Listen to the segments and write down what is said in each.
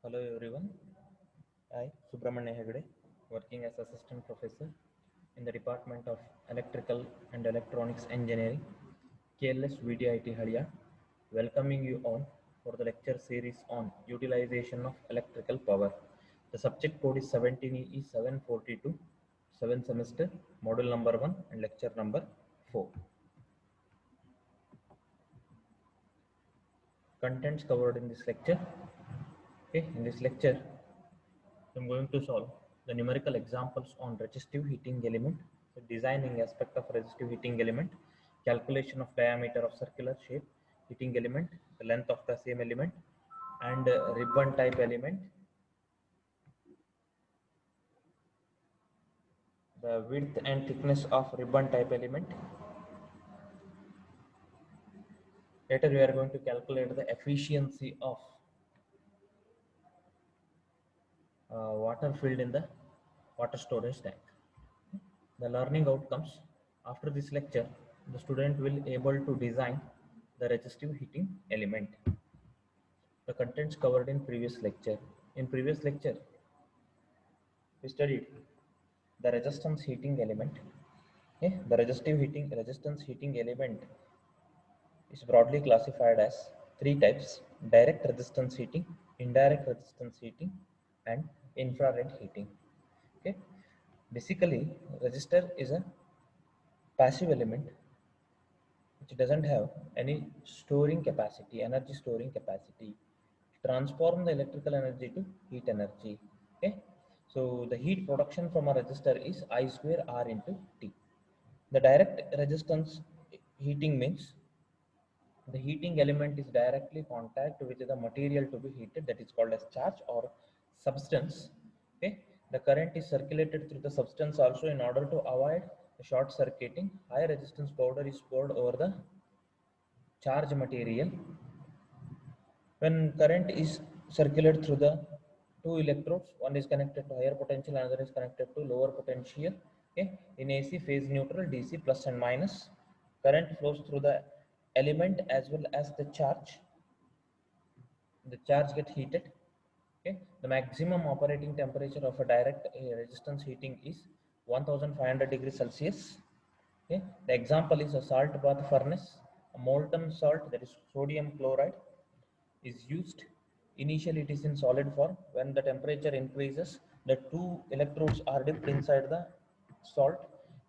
Hello everyone, I Subramanya Hegde, working as assistant professor in the Department of Electrical and Electronics Engineering, KLS VTIT Hadia, welcoming you all for the lecture series on utilization of electrical power. The subject code is 17E 742, 7 semester, module number 1 and lecture number 4. Contents covered in this lecture. Okay, in this lecture, I'm going to solve the numerical examples on resistive heating element, the designing aspect of resistive heating element, calculation of diameter of circular shape heating element, the length of the same element, and ribbon type element, the width and thickness of ribbon type element. Later, we are going to calculate the efficiency of water filled in the water storage tank. The learning outcomes after this lecture, the student will able to design the resistive heating element. The contents covered in previous lecture. In previous lecture, we studied the resistance heating element. Okay? The resistance heating element is broadly classified as three types: direct resistance heating, indirect resistance heating, and infrared heating. Okay? Basically, resistor is a passive element which doesn't have any storing capacity, energy storing capacity. Transform the electrical energy to heat energy. Okay, so the heat production from a resistor is I square R into T. The direct resistance heating means the heating element is directly contact with the material to be heated, that is called as charge or substance. Okay, the current is circulated through the substance also. In order to avoid the short circuiting, high resistance powder is poured over the charge material. When current is circulated through the two electrodes, one is connected to higher potential, another is connected to lower potential. Okay, in AC phase neutral, DC plus and minus, current flows through the element as well as the charge. The charge get heated. Okay, the maximum operating temperature of a direct resistance heating is 1500 degrees Celsius. Okay, the example is a salt bath furnace. A molten salt, that is sodium chloride, is used. Initially, it is in solid form. When the temperature increases, the two electrodes are dipped inside the salt.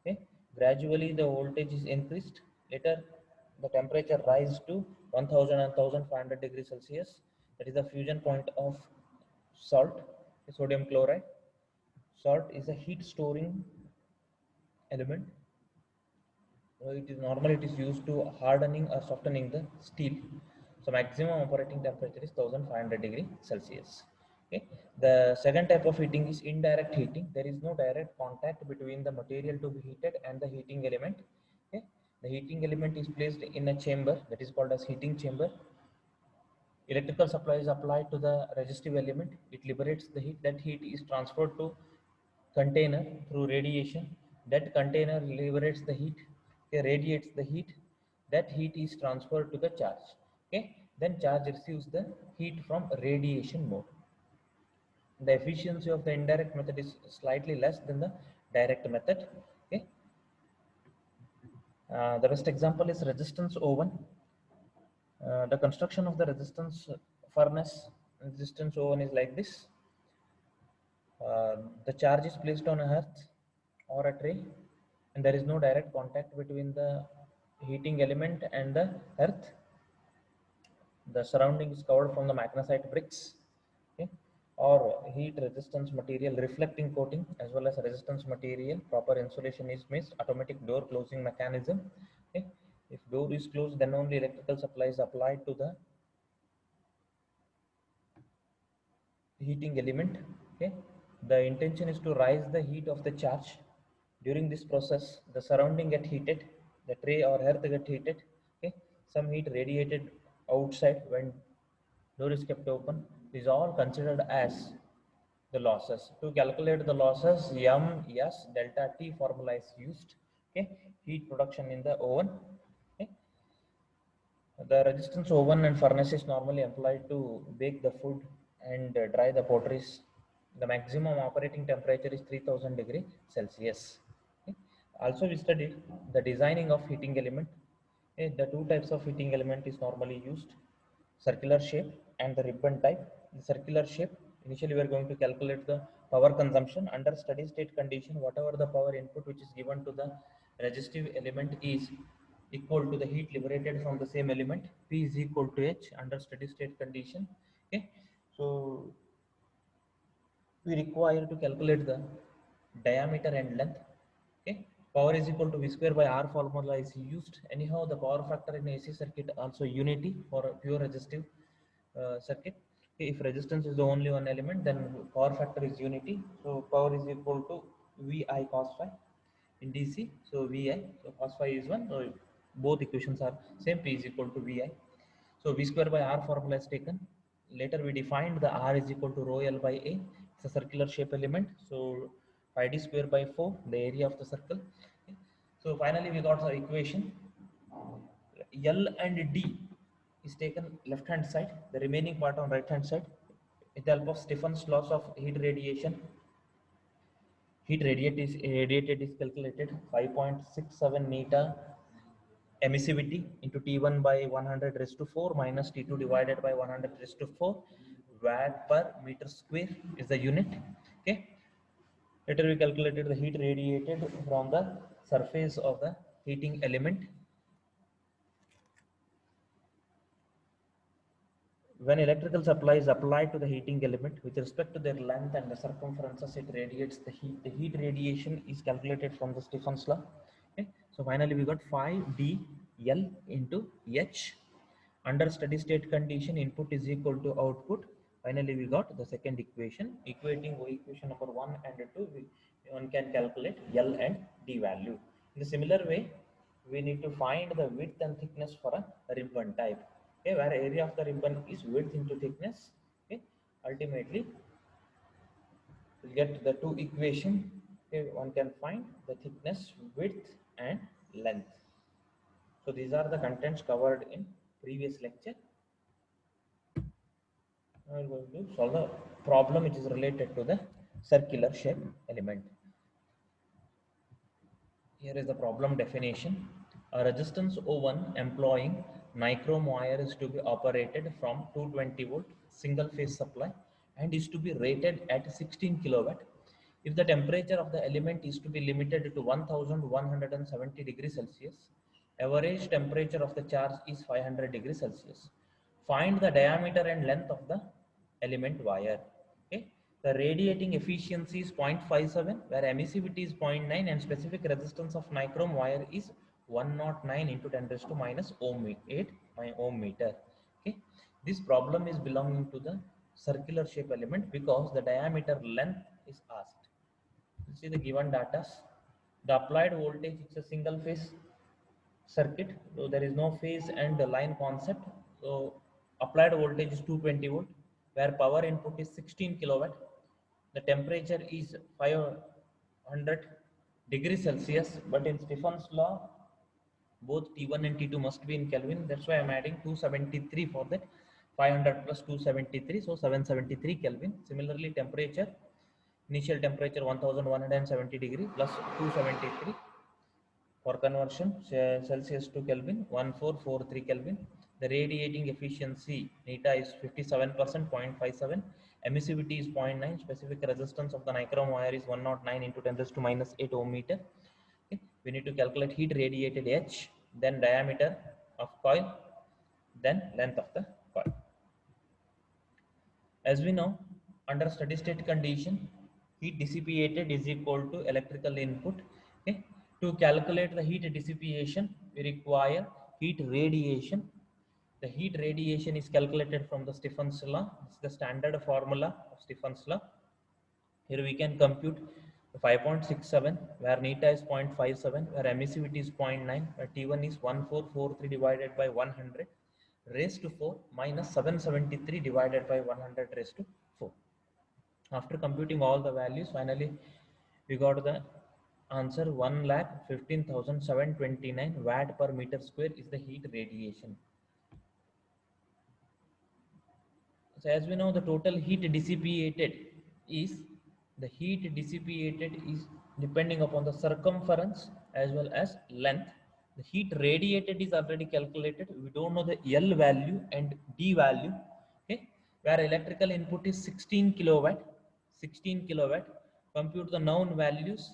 Okay. Gradually, the voltage is increased. Later, the temperature rises to 1000 and 1500 degrees Celsius. That is the fusion point of salt, sodium chloride. Salt is a heat storing element. It is used to hardening or softening the steel. So maximum operating temperature is 1500 degree Celsius. Okay. The second type of heating is indirect heating. There is no direct contact between the material to be heated and the heating element. Okay. The heating element is placed in a chamber, that is called as heating chamber. Electrical supply is applied to the resistive element. It liberates the heat. That heat is transferred to container through radiation. That container liberates the heat, okay, radiates the heat. That heat is transferred to the charge. Okay, then charge receives the heat from radiation mode. The efficiency of the indirect method is slightly less than the direct method. Okay, the best example is resistance oven. The construction of the furnace resistance oven is like this. The charge is placed on a earth or a tray, and there is no direct contact between the heating element and the earth. The surrounding is covered from the magnesite bricks, okay, or heat resistance material reflecting coating, as well as resistance material. Proper insulation is missed. Automatic door closing mechanism. Okay. If door is closed, then only electrical supply is applied to the heating element. Okay, the intention is to rise the heat of the charge. During this process, the surrounding get heated, the tray or earth get heated. Okay, some heat radiated outside when door is kept open. Is all considered as the losses. To calculate the losses, M S delta T formula is used. Okay, heat production in the oven. Okay, the resistance oven and furnace is normally employed to bake the food and dry the potteries. The maximum operating temperature is 3000 degree Celsius. Okay. Also, we studied the designing of heating element. The two types of heating element is normally used: circular shape and the ribbon type. The circular shape, initially we are going to calculate the power consumption under steady state condition. Whatever the power input which is given to the resistive element is equal to the heat liberated from the same element. P is equal to H under steady state condition. Okay, so we require to calculate the diameter and length. Okay, power is equal to V square by R formula is used. Anyhow, the power factor in AC circuit also unity for a pure resistive circuit. Okay, if resistance is the only one element, then power factor is unity. So power is equal to VI cos phi in DC. So VI, so cos phi is 1. So both equations are same. P is equal to VI. So V square by R formula is taken. Later we defined the R is equal to rho L by A. It's a circular shape element. So pi d square by 4, the area of the circle. Okay. So finally we got the equation. L and D is taken left hand side, the remaining part on right hand side. With the help of Stephen's laws of heat radiation, radiated is calculated 5.67 meter emissivity into T1 by 100 raised to 4 minus T2 divided by 100 raised to 4 watt per meter square is the unit. Okay. Later we calculated the heat radiated from the surface of the heating element. When electrical supply is applied to the heating element with respect to their length and the circumferences, it radiates the heat. The heat radiation is calculated from the Stephen's law. Okay. So finally we got 5dL into H. Under steady state condition, input is equal to output. Finally we got the second equation. Equating equation number 1 and 2, one can calculate L and D value. In a similar way, we need to find the width and thickness for a ribbon type. Okay, where area of the ribbon is width into thickness. Okay, ultimately we'll get the two equation. Okay, one can find the thickness, width and length. So these are the contents covered in previous lecture. Now we're going to solve the problem which is related to the circular shape element. Here is the problem definition. A resistance O1 employing nichrome wire is to be operated from 220 volt single phase supply and is to be rated at 16 kilowatt. If the temperature of the element is to be limited to 1170 degrees Celsius, average temperature of the charge is 500 degrees Celsius. Find the diameter and length of the element wire. Okay. The radiating efficiency is 0.57, where emissivity is 0.9 and specific resistance of nichrome wire is 109 into 10 raised to minus 8 ohm meter. Okay. This problem is belonging to the circular shape element because the diameter length is asked. You see the given data. The applied voltage is a single phase circuit, so there is no phase and the line concept. So applied voltage is 220 volt, where power input is 16 kilowatt. The temperature is 500 degrees Celsius, but in Stephen's law, both T1 and T2 must be in Kelvin. That's why I'm adding 273 for that. 500 plus 273, so 773 Kelvin. Similarly, temperature, initial temperature 1170 degree plus 273. For conversion, Celsius to Kelvin, 1443 Kelvin. The radiating efficiency, neta is 57%, 0.57. Emissivity is 0.9. Specific resistance of the nichrome wire is 109 into 10 raised to minus 8 ohm meter. Okay. We need to calculate heat radiated H, then diameter of coil, then length of the coil. As we know, under steady state condition, heat dissipated is equal to electrical input. Okay. To calculate the heat dissipation, we require heat radiation. The heat radiation is calculated from the Stephen's law. It's the standard formula of Stephen's law. Here we can compute 5.67, where neta is 0.57, where emissivity is 0.9, where T1 is 1443 divided by 100 raised to 4 minus 773 divided by 100 raised to 4. After computing all the values, finally we got the answer 1,15,729 watt per meter square is the heat radiation. So as we know, the total heat dissipated is depending upon the circumference as well as length. The heat radiated is already calculated. We don't know the L value and D value. Okay, where electrical input is 16 kilowatt. 16 kilowatt. Compute the known values.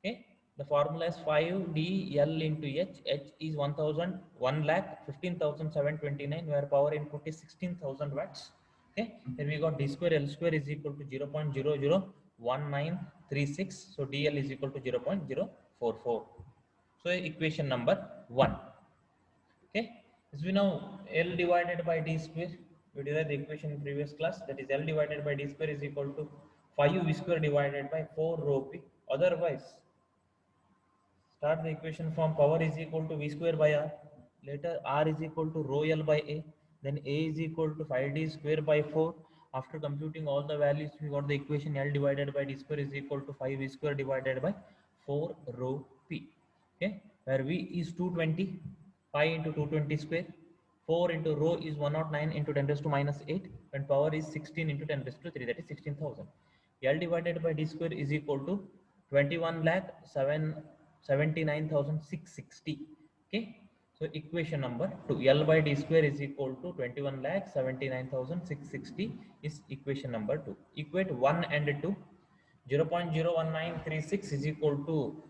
Okay, the formula is 5 DL into H. H is 1000, 1 lakh 15,729, where power input is 16,000 watts. Okay, then we got D square L square is equal to 0.001936. So DL is equal to 0.044. So equation number 1. Okay, as we know, L divided by D square, we derived the equation in previous class, that is L divided by D square is equal to 5 V square divided by 4 rho P. Otherwise, start the equation from power is equal to V square by R. Later R is equal to rho L by A. Then A is equal to 5D square by 4. After computing all the values, we got the equation L divided by D square is equal to 5V square divided by 4 rho P. Okay, where V is 220, 5 into 220 square. 4 into rho is 109 into 10 raised to minus 8, and power is 16 into 10 raised to 3, that is 16,000. L divided by D square is equal to 21 lakh 79,660. Okay, so equation number 2, L by D square is equal to 21 lakh 79,660 is equation number 2. Equate 1 and 2. 0.01936 is equal to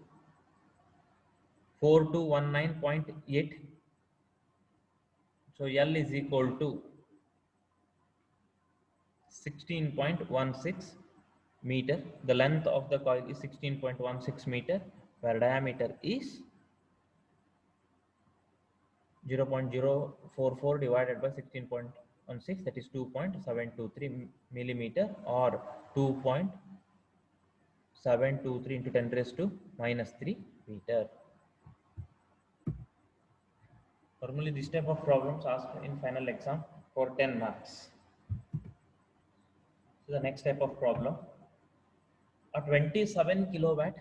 4219.8. So L is equal to 16.16 meter. The length of the coil is 16.16 meter, where diameter is 0.044 divided by 16.16, that is 2.723 millimeter, or 2.723 into 10 raised to minus 3 meter. Normally this type of problems asked in final exam for 10 marks. So the next type of problem, a 27 kilowatt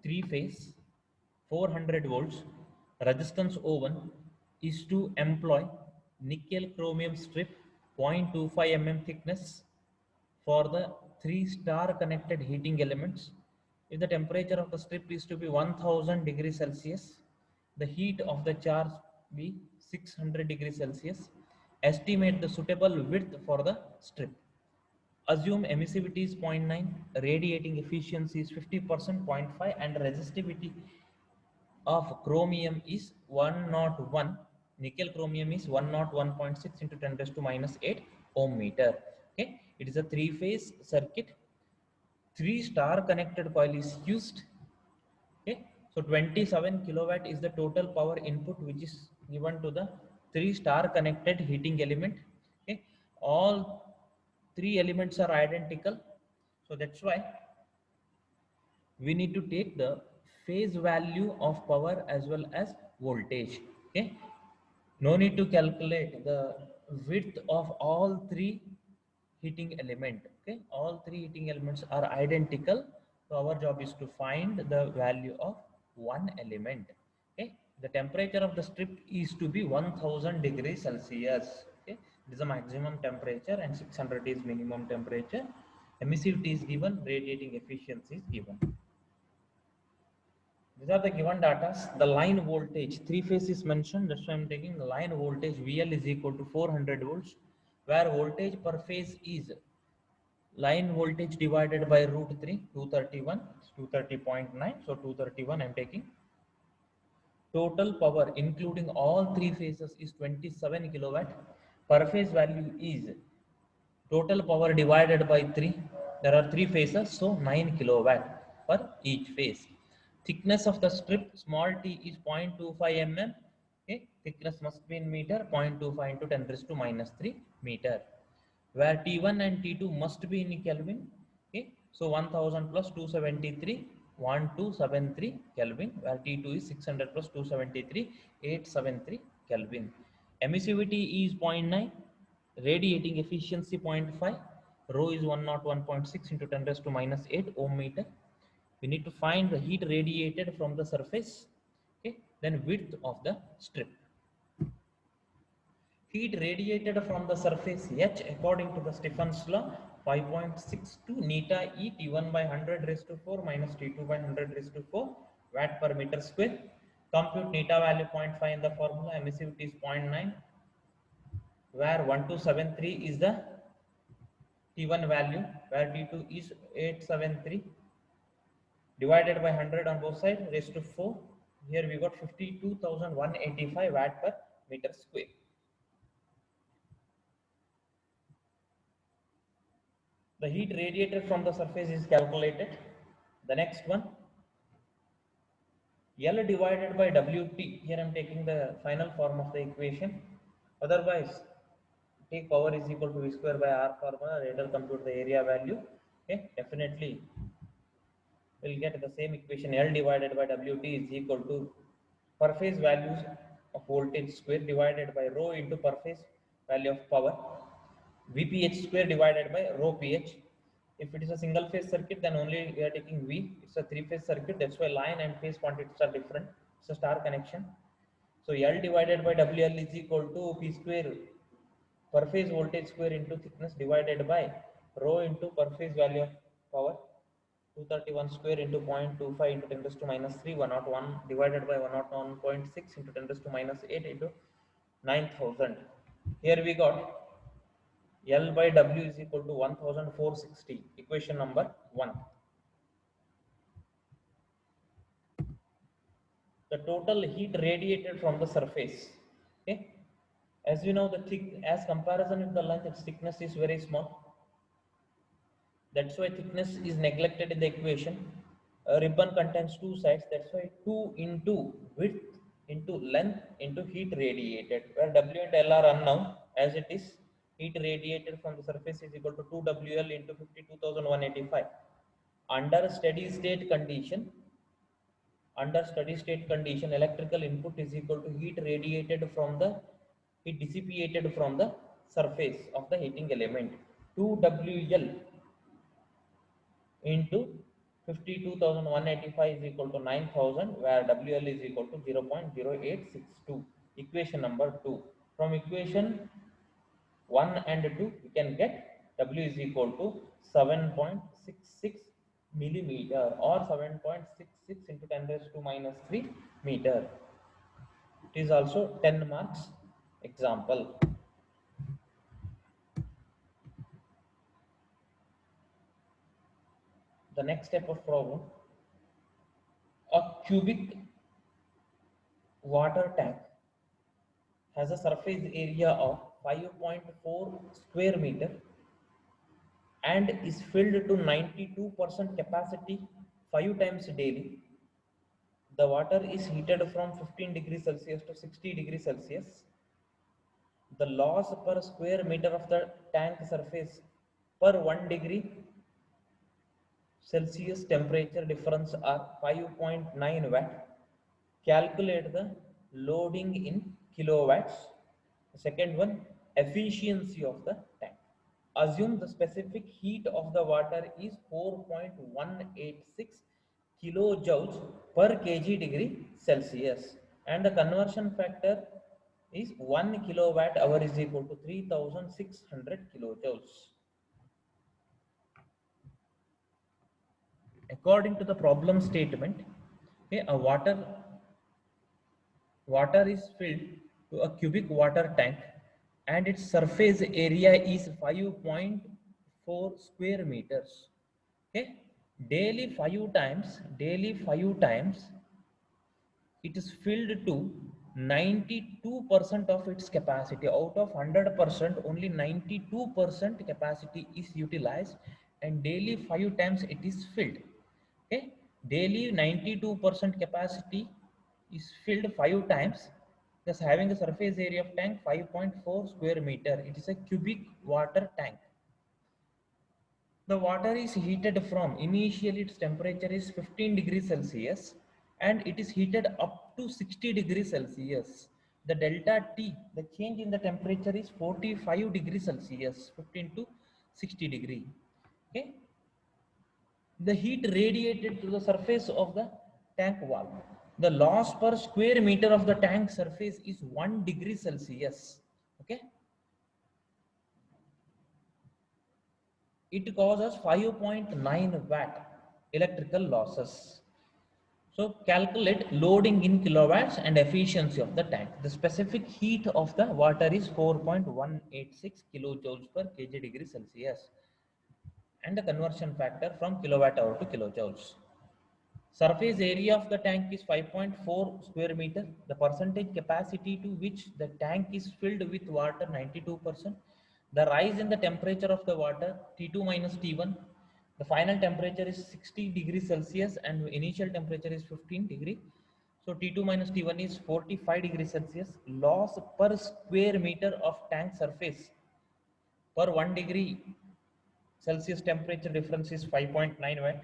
3 phase 400 volts resistance oven is to employ nickel chromium strip 0.25 mm thickness for the 3 star connected heating elements. If the temperature of the strip is to be 1000 degrees Celsius, the heat of the charge be 600 degrees Celsius. Estimate the suitable width for the strip. Assume emissivity is 0.9, radiating efficiency is 50%, 0.5, and resistivity of chromium is 101. Nickel chromium is 101.6 into 10 raised to minus 8 ohm meter. Okay, it is a 3-phase circuit. 3 star connected coil is used. Okay, so 27 kilowatt is the total power input which is given to the 3 star connected heating element. Okay, all 3 elements are identical, so that's why we need to take the phase value of power as well as voltage. Okay, no need to calculate the width of all 3 heating element. Okay, all 3 heating elements are identical, so our job is to find the value of one element. Okay, the temperature of the strip is to be 1000 degrees Celsius. Okay, this is the maximum temperature and 600 is minimum temperature. Emissivity is given, radiating efficiency is given. These are the given data. The line voltage, 3-phase is mentioned. That's why I'm taking the line voltage VL is equal to 400 volts, where voltage per phase is line voltage divided by root 3, 231, 230.9. So 231 I'm taking. Total power including all 3 phases is 27 kilowatt. Per phase value is total power divided by 3. There are 3 phases, so 9 kilowatt per each phase. Thickness of the strip, small t, is 0.25 mm. Okay, thickness must be in meter, 0.25 into 10 raised to minus 3 meter. Where T1 and T2 must be in Kelvin. Okay, so 1000 plus 273, 1273 Kelvin, where T2 is 600 plus 273, 873 Kelvin. Emissivity is 0.9, radiating efficiency 0.5, rho is 101.6 into 10 raised to minus 8 ohm meter. We need to find the heat radiated from the surface. Okay, then width of the strip. Heat radiated from the surface H according to the Stephen's law 5.62 neta E T1 by 100 raised to 4 minus T2 by 100 raised to 4 watt per meter square. Compute neta value 0.5 in the formula, emissivity is 0.9, where 1273 is the T1 value, where T2 is 873, divided by 100 on both sides raised to 4. Here we got 52,185 watt per meter square. The heat radiated from the surface is calculated. The next one, L divided by WT. Here I am taking the final form of the equation. Otherwise, take power is equal to V square by R formula. Later compute the area value. Okay, definitely we'll get the same equation. L divided by WT is equal to per phase values of voltage square divided by rho into per phase value of power. VPH square divided by rho PH. If it is a single phase circuit, then only we are taking V. It's a three phase circuit, that's why line and phase quantities are different. It's a star connection. So L divided by WL is equal to P square per phase voltage square into thickness divided by rho into per phase value of power. 231 square into 0.25 into 10 raised to minus 3, 101 divided by 101.6 into 10 raised to minus 8 into 9000. Here we got L by W is equal to 1460, equation number 1. The total heat radiated from the surface. Okay, as we know, the as comparison with the length, its thickness is very small. That's why thickness is neglected in the equation. A ribbon contains two sides. That's why 2 into width into length into heat radiated, where W and L are unknown as it is. Heat radiated from the surface is equal to 2WL into 52,185. Under steady state condition, electrical input is equal to heat dissipated from the surface of the heating element. 2WL into 52,185 is equal to 9,000, where WL is equal to 0.0862. Equation number 2. From equation 1 and 2, we can get W is equal to 7.66 millimeter or 7.66 into 10 raised to minus 3 meter. It is also 10 marks example. The next step of problem, a cubic water tank has a surface area of 5.4 square meter and is filled to 92% capacity 5 times daily. The water is heated from 15 degrees Celsius to 60 degrees Celsius. The loss per square meter of the tank surface per 1 degree Celsius temperature difference are 5.9 watt. Calculate the loading in kilowatts. The second one, efficiency of the tank. Assume the specific heat of the water is 4.186 kilojoules per kg degree Celsius, and the conversion factor is 1 kilowatt hour is equal to 3600 kilojoules. According to the problem statement, okay, water is filled to a cubic water tank and its surface area is 5.4 square meters. Okay, daily 5 times it is filled to 92% of its capacity. Out of 100%, only 92% capacity is utilized, and daily 5 times it is filled. Okay, daily 92% capacity is filled 5 times, thus having a surface area of tank 5.4 square meter. It is a cubic water tank. The water is heated from, initially its temperature is 15 degrees Celsius and it is heated up to 60 degrees Celsius. The delta T, the change in the temperature is 45 degrees Celsius, 15 to 60 degree. Okay. The heat radiated to the surface of the tank wall. The loss per square meter of the tank surface is 1 degree Celsius. Okay, it causes 5.9 watt electrical losses. So calculate loading in kilowatts and efficiency of the tank. The specific heat of the water is 4.186 kilojoules per kg degree Celsius, and the conversion factor from kilowatt hour to kilojoules. Surface area of the tank is 5.4 square meter. The percentage capacity to which the tank is filled with water 92%. The rise in the temperature of the water T2 minus T1. The final temperature is 60 degrees Celsius and initial temperature is 15 degree. So T2 minus T1 is 45 degrees Celsius. Loss per square meter of tank surface per 1 degree Celsius temperature difference is 5.9 watt.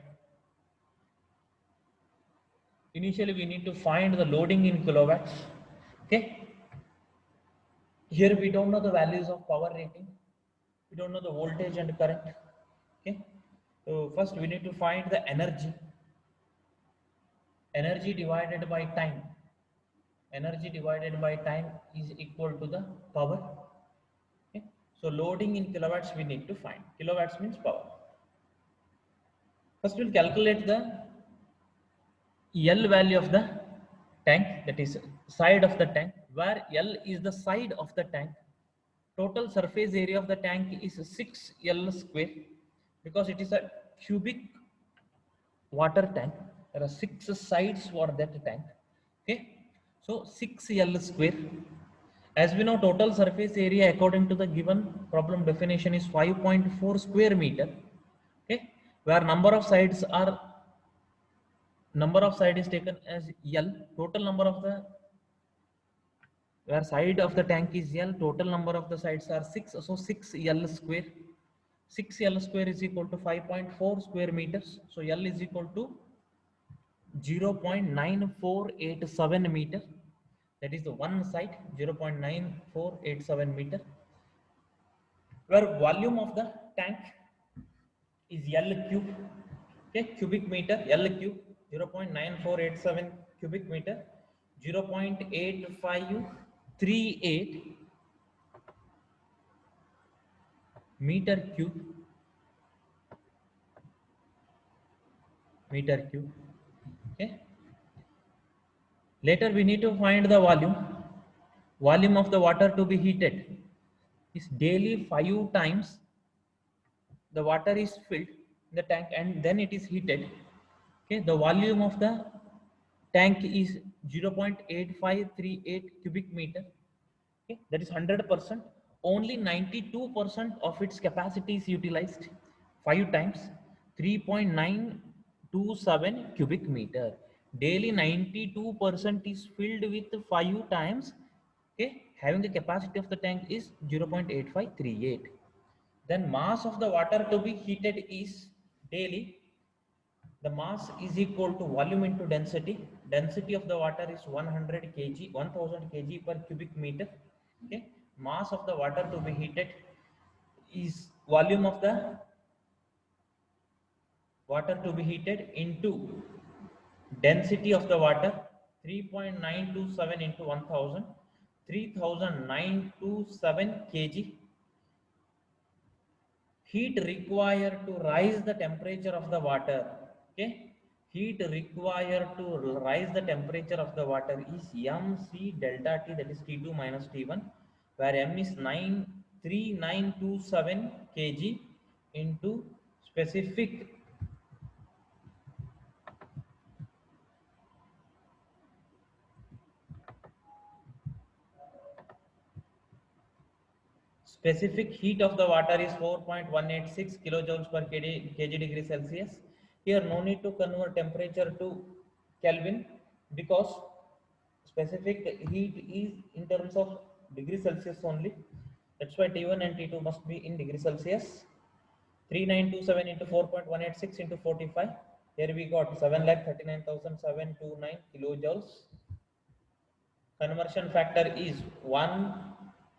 Initially we need to find the loading in kilowatts. Okay, here we don't know the values of power rating, we don't know the voltage and current. Okay, so first we need to find the energy. Energy divided by time, energy divided by time is equal to the power. Okay, so loading in kilowatts we need to find. Kilowatts means power. First we'll calculate the L value of the tank, that is side of the tank, where L is the side of the tank. Total surface area of the tank is 6L square because it is a cubic water tank. There are 6 sides for that tank. Okay, so 6L square. As we know, total surface area according to the given problem definition is 5.4 square meter. Okay, where number of side is taken as L. Total number of the where side of the tank is L, total number of the sides are 6, so 6L square. 6L square is equal to 5.4 square meters, so L is equal to 0.9487 meter. That is the one side, 0.9487 meter. Where volume of the tank is L cube. Okay, cubic meter, L cube, 0.9487 cubic meter, 0.8538 meter cube. Okay, later we need to find the volume of the water to be heated is daily 5 times the water is filled in the tank and then it is heated. Okay, the volume of the tank is 0.8538 cubic meter. Okay, that is 100%. Only 92% of its capacity is utilized. 5 times 3.927 cubic meter. Daily 92% is filled with 5 times. Okay, having the capacity of the tank is 0.8538. Then mass of the water to be heated is daily. The mass is equal to volume into density. Density of the water is 100 kg, 1000 kg per cubic meter. Okay, mass of the water to be heated is volume of the water to be heated into density of the water, 3.927 into 1000, 3927 kg. Heat required to rise the temperature of the water. Okay, heat required to rise the temperature of the water is mc delta t, that is T2 minus T1, where m is 93927 kg into specific heat of the water is 4.186 kilojoules per kg degree Celsius. Here no need to convert temperature to Kelvin because specific heat is in terms of degree Celsius only. That's why T1 and T2 must be in degree Celsius. 3927 into 4.186 into 45. Here we got 7,39,729 kilojoules. Conversion factor is 1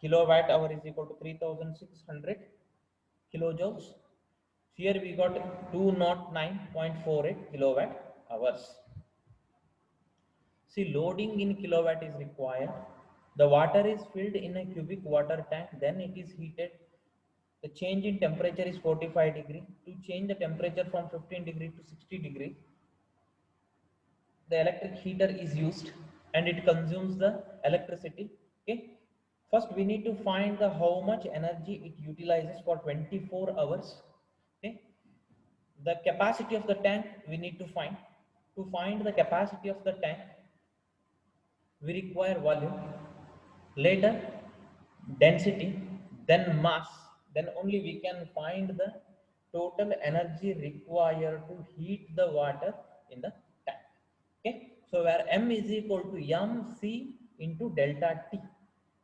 kilowatt hour is equal to 3600 kilojoules. Here we got 209.48 kilowatt hours. See, loading in kilowatt is required. The water is filled in a cubic water tank, then it is heated. The change in temperature is 45 degree. To change the temperature from 15 degree to 60 degree, the electric heater is used and it consumes the electricity. Okay, first we need to find the how much energy it utilizes for 24 hours. Okay, the capacity of the tank we need to find. To find the capacity of the tank, we require volume, later density, then mass, then only we can find the total energy required to heat the water in the tank. Okay, so where m is equal to mc into delta t.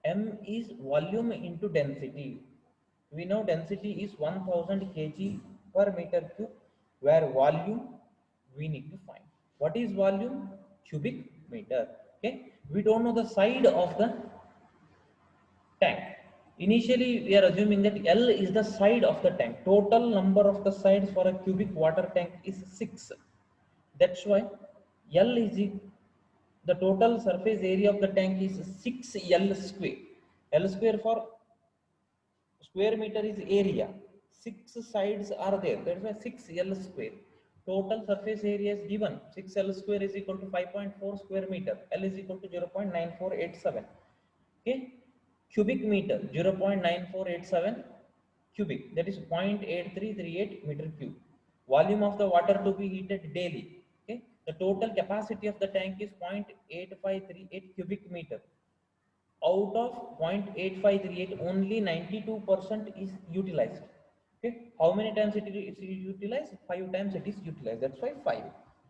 M is volume into density. We know density is 1000 kg per meter cube, where volume we need to find. What is volume? Cubic meter. Okay, we don't know the side of the tank. Initially we are assuming that L is the side of the tank. Total number of the sides for a cubic water tank is 6. That's why L is the total surface area of the tank is 6L square. L square for square meter is area. 6 sides are there. That's why 6L square. Total surface area is given. 6L square is equal to 5.4 square meter. L is equal to 0.9487. Okay, cubic meter 0.9487 cubic, that is 0.8338 meter cube. Volume of the water to be heated daily. Okay, the total capacity of the tank is 0.8538 cubic meter. Out of 0.8538, only 92% is utilized. Okay, how many times it is utilized? 5 times it is utilized. That's why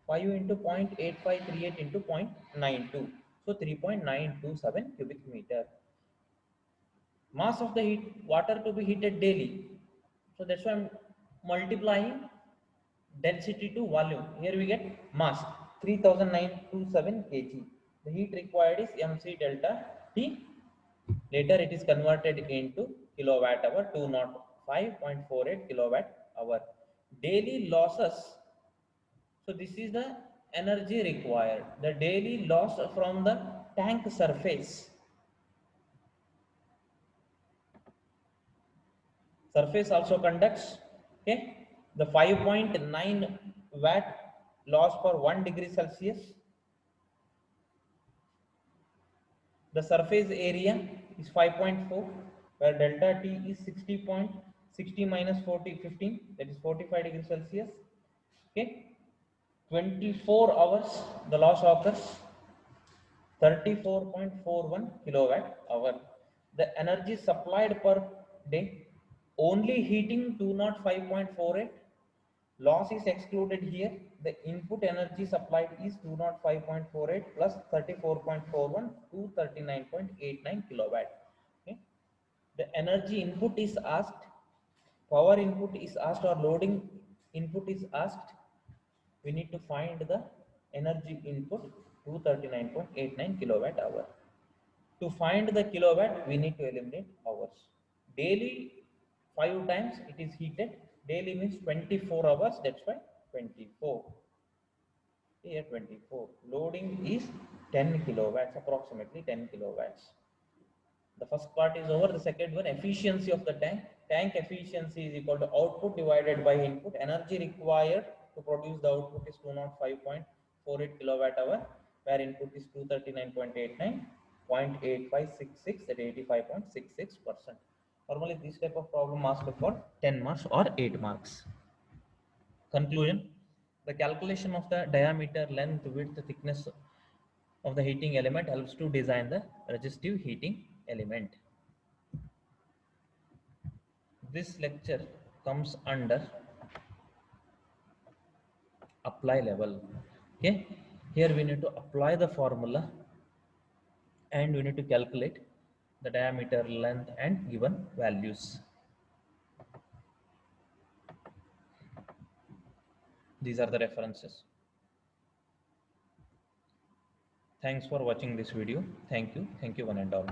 5 into 0.8538 into 0.92, so 3.927 cubic meter. Mass of the water to be heated daily, so that's why I'm multiplying density to volume. Here we get mass 3927 kg. The heat required is mc delta t. Later it is converted into kilowatt hour, 205.48 kilowatt hour. Daily losses. So this is the energy required. The daily loss from the tank surface. Surface also conducts. Okay, the 5.9 watt loss for 1 degree Celsius. The surface area is 5.4, where delta T is 60.60 minus 40 15, that is 45 degrees Celsius. Okay, 24 hours the loss occurs, 34.41 kilowatt hour. The energy supplied per day, only heating 205.48. Loss is excluded here. The input energy supplied is 205.48 plus 34.41 to 39.89 kilowatt. Okay. The energy input is asked, power input is asked, or loading input is asked. We need to find the energy input, 239.89 kilowatt hour. To find the kilowatt, we need to eliminate hours. Daily 5 times it is heated. Daily means 24 hours. That's why 24. Here 24. Loading is 10 kilowatts, approximately 10 kilowatts. The first part is over. The second one, efficiency of the tank. Tank efficiency is equal to output divided by input. Energy required to produce the output is 205.48 kilowatt hour, where input is 239.89, 0.8566, that 85.66%. Normally, this type of problem asked for 10 marks or 8 marks. Conclusion: the calculation of the diameter, length, width, thickness of the heating element helps to design the resistive heating element. This lecture comes under apply level. Okay, here we need to apply the formula and we need to calculate the diameter, length, and given values. These are the references. Thanks for watching this video. Thank you one and all.